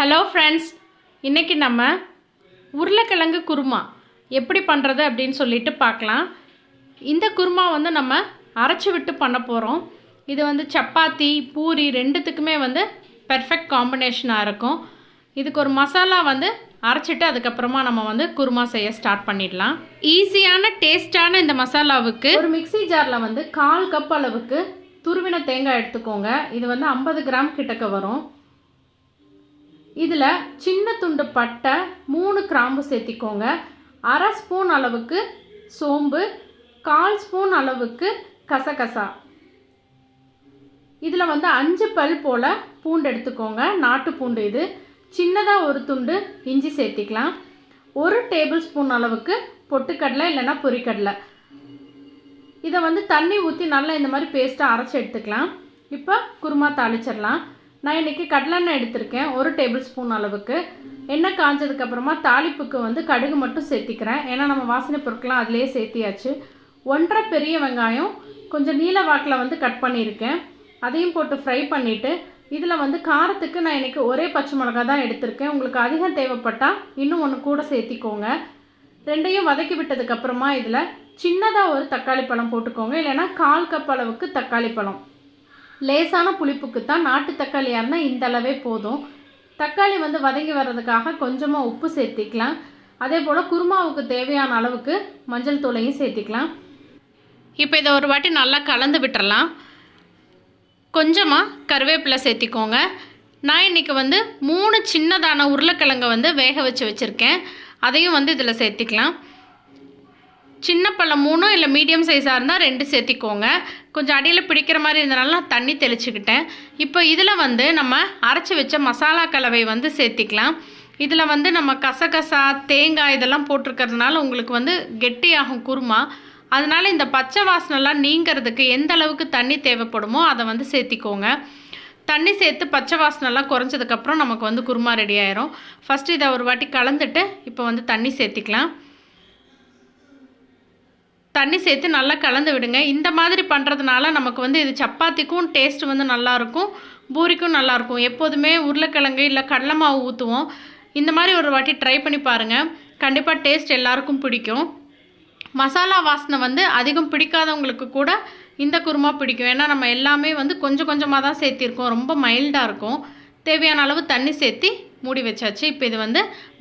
Hello friends, இன்றைக்கி நம்ம உருளைக்கிழங்கு குருமா எப்படி பண்ணுறது அப்படின்னு சொல்லிட்டு பார்க்கலாம். இந்த குருமா நம்ம அரைச்சி விட்டு பண்ண போகிறோம். இது சப்பாத்தி பூரி ரெண்டுத்துக்குமே பெர்ஃபெக்ட் காம்பினேஷனாக இருக்கும். இதுக்கு ஒரு மசாலா அரைச்சிட்டு அதுக்கப்புறமா நம்ம குருமா செய்ய ஸ்டார்ட் பண்ணிடலாம். ஈஸியான டேஸ்டான இந்த மசாலாவுக்கு ஒரு மிக்சி ஜாரில் 1/4 கப் அளவுக்கு துருவின தேங்காய் எடுத்துக்கோங்க. இது 50 கிராம் கிட்டக்க வரும். இதில் சின்ன துண்டு பட்டை 3 கிராம்பு சேர்த்திக்கோங்க. 1/2 ஸ்பூன் அளவுக்கு சோம்பு, 1/4 ஸ்பூன் அளவுக்கு கசகசா. இதில் 5 பல் போல் பூண்டு எடுத்துக்கோங்க. நாட்டு பூண்டு. இது சின்னதாக ஒரு துண்டு இஞ்சி சேர்த்திக்கலாம். 1 டேபிள் ஸ்பூன் அளவுக்கு பொட்டுக்கடலை இல்லைன்னா பொரிக்கடலை. இதை தண்ணி ஊற்றி நல்லா இந்த மாதிரி பேஸ்ட்டாக அரைச்சி எடுத்துக்கலாம். இப்போ குருமா தாளிச்சிடலாம். நான் இன்றைக்கி கடலெண்ணெய் எடுத்திருக்கேன் 1 டேபிள் ஸ்பூன் அளவுக்கு. எண்ணெய் காஞ்சதுக்கப்புறமா தாளிப்புக்கு கடுகு மட்டும் சேர்த்திக்கிறேன். ஏன்னா நம்ம வாசனை பொருட்கள்லாம் அதிலே சேர்த்தியாச்சு. 1.5 பெரிய வெங்காயம் கொஞ்சம் நீல வாக்கில் கட் பண்ணியிருக்கேன். அதையும் போட்டு ஃப்ரை பண்ணிவிட்டு இதில் காரத்துக்கு நான் இன்றைக்கி ஒரே பச்சை மிளகா தான் எடுத்திருக்கேன். உங்களுக்கு அதிகம் தேவைப்பட்டால் இன்னும் ஒன்று கூட சேர்த்திக்கோங்க. ரெண்டையும் வதக்கி விட்டதுக்கப்புறமா இதில் சின்னதாக ஒரு தக்காளி பழம் போட்டுக்கோங்க. இல்லைன்னா 1/4 கப் அளவுக்கு தக்காளி பழம். லேசான புளிப்புக்கு தான் நாட்டு தக்காளியாக இருந்தால் இந்த அளவே போதும். தக்காளி வதங்கி வர்றதுக்காக கொஞ்சமாக உப்பு சேர்த்திக்கலாம். அதே போல் குருமாவுக்கு தேவையான அளவுக்கு மஞ்சள் தூளையும் சேர்த்திக்கலாம். இப்போ இதை ஒரு வாட்டி நல்லா கலந்து விட்டுறலாம். கொஞ்சமாக கருவேப்பிலை சேர்த்திக்கோங்க. நான் இன்றைக்கி 3 சின்னதான உருளைக்கிழங்கை வேக வச்சு வச்சுருக்கேன். அதையும் இதில் சேர்த்திக்கலாம். சின்ன பழம் 3 இல்லை மீடியம் சைஸாக இருந்தால் 2 சேர்த்திக்கோங்க. கொஞ்சம் அடியில் பிடிக்கிற மாதிரி இருந்தனால நான் தண்ணி தெளிச்சுக்கிட்டேன். இப்போ இதில் நம்ம அரைச்சி வச்ச மசாலா கலவை சேர்த்திக்கலாம். இதில் நம்ம கசகசா தேங்காய் இதெல்லாம் போட்டிருக்கிறதுனால உங்களுக்கு கெட்டியாகும் குருமா. அதனால் இந்த பச்சை வாசனைலாம் நீங்கிறதுக்கு எந்த அளவுக்கு தண்ணி தேவைப்படுமோ அதை சேர்த்திக்கோங்க. தண்ணி சேர்த்து பச்சை வாசனைலாம் குறைஞ்சதுக்கப்புறம் நமக்கு குருமா ரெடி ஆயிரும். ஃபஸ்ட்டு இதை ஒரு வாட்டி கலந்துட்டு இப்போ தண்ணி சேர்த்திக்கலாம். தண்ணி சேர்த்து நல்லா கலந்து விடுங்க. இந்த மாதிரி பண்ணுறதுனால நமக்கு இது சப்பாத்திக்கும் டேஸ்ட் நல்லாயிருக்கும், பூரிக்கும் நல்லாயிருக்கும். எப்போதுமே உருளைக்கிழங்கு இல்லை கடலை மாவு ஊற்றுவோம். இந்த மாதிரி ஒரு வாட்டி ட்ரை பண்ணி பாருங்கள். கண்டிப்பாக டேஸ்ட் எல்லாருக்கும் பிடிக்கும். மசாலா வாசனை அதிகம் பிடிக்காதவங்களுக்கு கூட இந்த குருமா பிடிக்கும். ஏன்னா நம்ம எல்லாமே கொஞ்சம் கொஞ்சமாக தான் சேர்த்திருக்கோம். ரொம்ப மைல்டாக இருக்கும். தேவையான அளவு தண்ணி சேர்த்தி மூடி வச்சாச்சு. இப்போ இது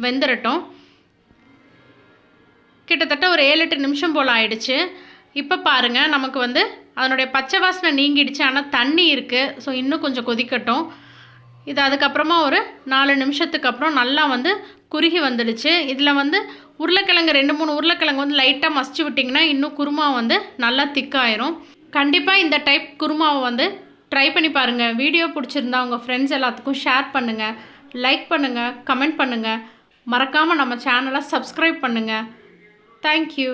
வெந்துடட்டும். கிட்டத்தட்ட ஒரு 7-8 நிமிஷம் போல் ஆயிடுச்சு. இப்போ பாருங்கள், நமக்கு அதனுடைய பச்சை வாசனை நீங்கிடுச்சு. ஆனால் தண்ணி இருக்குது. ஸோ இன்னும் கொஞ்சம் கொதிக்கட்டும். இது அதுக்கப்புறமா ஒரு 4 நிமிஷத்துக்கு அப்புறம் நல்லா குறுகி வந்துடுச்சு. இதில் உருளைக்கிழங்கு 2-3 உருளைக்கிழங்கு லைட்டாக மசிச்சு விட்டிங்கன்னா இன்னும் குருமா நல்லா திக்காயிரும். கண்டிப்பாக இந்த டைப் குருமாவை ட்ரை பண்ணி பாருங்கள். வீடியோ பிடிச்சிருந்தா உங்கள் ஃப்ரெண்ட்ஸ் எல்லாத்துக்கும் ஷேர் பண்ணுங்கள், லைக் பண்ணுங்கள், கமெண்ட் பண்ணுங்கள். மறக்காமல் நம்ம சேனலை சப்ஸ்கிரைப் பண்ணுங்கள். Thank you.